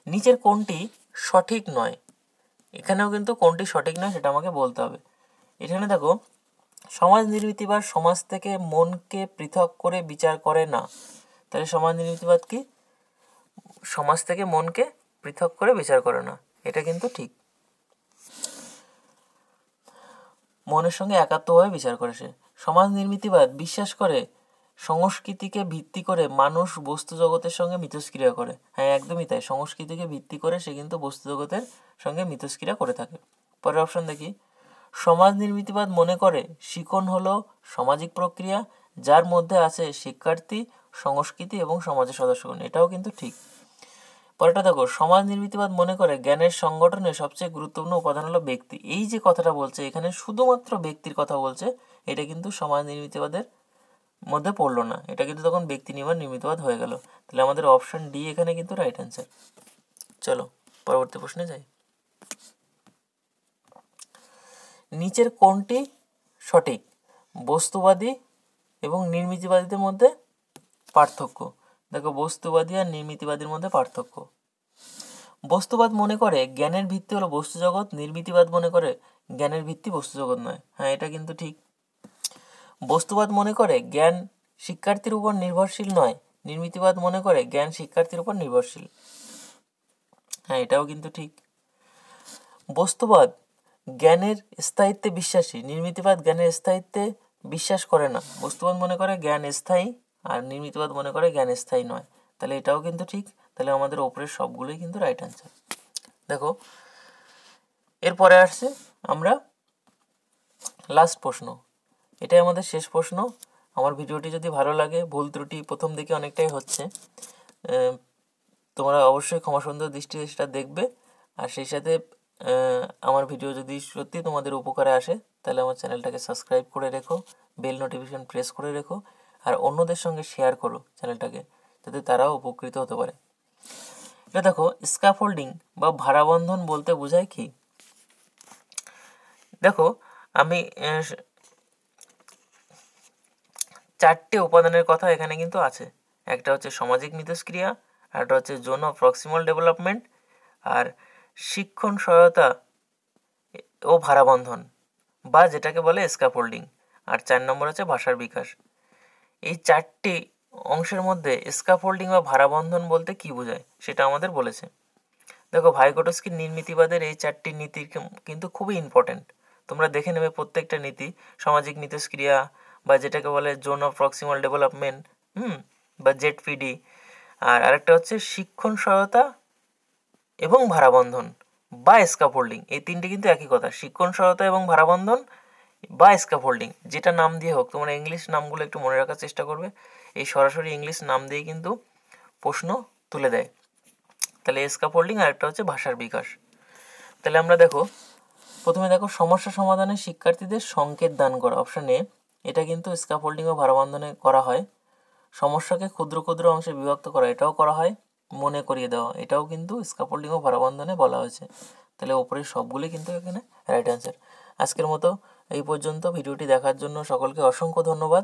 নিচের কোনটি সঠিক নয়, এখানেও কিন্তু কোনটি সঠিক নয় সেটা আমাকে বলতে হবে। এখানে দেখো, সমাজ নির্মিতিবাদ সমাজ থেকে মনকে পৃথক করে বিচার করে না। তাহলে সমাজ নির্মিতিবাদ কি? সমাজ থেকে মনকে পৃথক করে বিচার করে না, এটা কিন্তু ঠিক। মনের সঙ্গে একাত্মভাবে বিচার করে সে। সমাজ নির্মিতিবাদ বিশ্বাস করে সংস্কৃতিকে ভিত্তি করে মানুষ বস্তু জগতের সঙ্গে মিথস্ক্রিয়া করে। হ্যাঁ, একদমই তাই, সংস্কৃতিকে ভিত্তি করে সে কিন্তু বস্তু জগতের সঙ্গে মিথস্ক্রিয়া করে থাকে। পরের অপশন দেখি, সমাজ নির্মিতিবাদ মনে করে শিখন হলো সামাজিক প্রক্রিয়া যার মধ্যে আছে শিক্ষার্থী, সংস্কৃতি এবং সমাজের সদস্যগণ। এটাও কিন্তু ঠিক। পরেরটা দেখো, সমাজ নির্মিতিবাদ মনে করে জ্ঞানের সংগঠনে সবচেয়ে গুরুত্বপূর্ণ উপাদান হলো ব্যক্তি। এই যে কথাটা বলছে এখানে শুধুমাত্র ব্যক্তির কথা বলছে, এটা কিন্তু সমাজ নির্মিতিবাদের মধ্যে পড়লো না, এটা কিন্তু তখন ব্যক্তি নির্ভর নির্মিতবাদ হয়ে গেল। তাহলে আমাদের অপশন ডি এখানে কিন্তু রাইট অ্যান্সার। চলো পরবর্তী প্রশ্নে যাই। নিচের কোনটি সঠিক? বস্তুবাদী এবং নির্মিতিবাদীদের মধ্যে পার্থক্য। দেখো, বস্তুবাদী আর নির্মিতিবাদীর মধ্যে পার্থক্য। বস্তুবাদ মনে করে জ্ঞানের ভিত্তি হলো বস্তু জগৎ, নির্মিতিবাদ মনে করে জ্ঞানের ভিত্তি বস্তু জগৎ নয়। হ্যাঁ, এটা কিন্তু ঠিক। বস্তুবাদ মনে করে জ্ঞান শিক্ষার্থীর উপর নির্ভরশীল নয়, নির্মিতিবাদ মনে করে জ্ঞান শিক্ষার্থীর উপর নির্ভরশীল। হ্যাঁ, এটাও কিন্তু ঠিক। বস্তুবাদ জ্ঞানের স্থায়িত্বে বিশ্বাসী, নির্মিতিবাদ জ্ঞানের স্থায়িত্বে বিশ্বাস করে না। বস্তুবাদ মনে করে জ্ঞান স্থায়ী আর নির্মিতিবাদ মনে করে জ্ঞান স্থায়ী নয়। তাহলে এটাও কিন্তু ঠিক। তাহলে আমাদের ওপরের সবগুলোই কিন্তু রাইট অ্যান্সার। দেখো, এরপরে আসছে আমরা লাস্ট প্রশ্ন, এটাই আমাদের শেষ প্রশ্ন। আমার ভিডিওটি যদি ভালো লাগে, ভুল ত্রুটি প্রথম দিকে অনেকটাই হচ্ছে, তোমরা অবশ্যই ক্ষমাসুন্দর দৃষ্টিতে সেটা দেখবে। আর সেই সাথে আমার ভিডিও যদি সত্যি তোমাদের উপকারে আসে তাহলে আমার চ্যানেলটাকে সাবস্ক্রাইব করে রেখো, বেল নোটিফিকেশন প্রেস করে রেখো, আর অন্যদের সঙ্গে শেয়ার করো চ্যানেলটাকে, যাতে তারাও উপকৃত হতে পারে। এটা দেখো, স্ক্যাফোল্ডিং বা ভারাবন্ধন বলতে বোঝায় কি? দেখো, আমি চারটে উপাদানের কথা এখানে কিন্তু আছে। একটা হচ্ছে সামাজিক মিথস্ক্রিয়া, আরেকটা হচ্ছে জোন অফ প্রক্সিমাল ডেভেলপমেন্ট, আর শিক্ষণ সহায়তা ও ভারাবন্ধন বা যেটাকে বলে স্ক্যাফোল্ডিং, আর 4 নম্বর হচ্ছে ভাষার বিকাশ। এই চারটি অংশের মধ্যে স্ক্যাফোল্ডিং বা ভারাবন্ধন বলতে কি বোঝায় সেটা আমাদের বলেছে। দেখো, ভাইগোটস্কির নির্মিতিবাদের এই চারটি নীতি কিন্তু খুবই ইম্পর্ট্যান্ট, তোমরা দেখে নেবে প্রত্যেকটা নীতি। সামাজিক মিথস্ক্রিয়া বা যেটাকে বলে জোন অফ প্রক্সিমাল ডেভেলপমেন্ট, বা ZPD, আর আরেকটা হচ্ছে শিক্ষণ সহায়তা এবং ভারাবন্ধন বা স্ক্যাফোল্ডিং। এই তিনটে কিন্তু একই কথা, শিক্ষণ সহায়তা এবং ভারাবন্ধন বা স্ক্যাফোল্ডিং, যেটা নাম দিয়ে হোক। তোমরা ইংলিশ নামগুলো একটু মনে রাখার চেষ্টা করবে, এই সরাসরি ইংলিশ নাম দিয়ে কিন্তু প্রশ্ন তুলে দেয়। তাহলে স্ক্যাফোল্ডিং আর একটা হচ্ছে ভাষার বিকাশ। তাহলে আমরা প্রথমে দেখো, সমস্যা সমাধানে শিক্ষার্থীদের সংকেত দান করা, অপশন এ, এটা কিন্তু স্ক্যাফোল্ডিং ও ভারাবন্ধনে করা হয়। সমস্যাকে ক্ষুদ্র ক্ষুদ্র অংশে বিভক্ত করা, এটাও করা হয়। মনে করিয়ে দেওয়া, এটাও কিন্তু স্ক্যাফোল্ডিং ও ভারাবন্ধনে বলা হয়েছে। তাহলে ওপরের সবগুলি কিন্তু এখানে রাইট অ্যান্সার। আজকের মতো এই পর্যন্ত। ভিডিওটি দেখার জন্য সকলকে অসংখ্য ধন্যবাদ।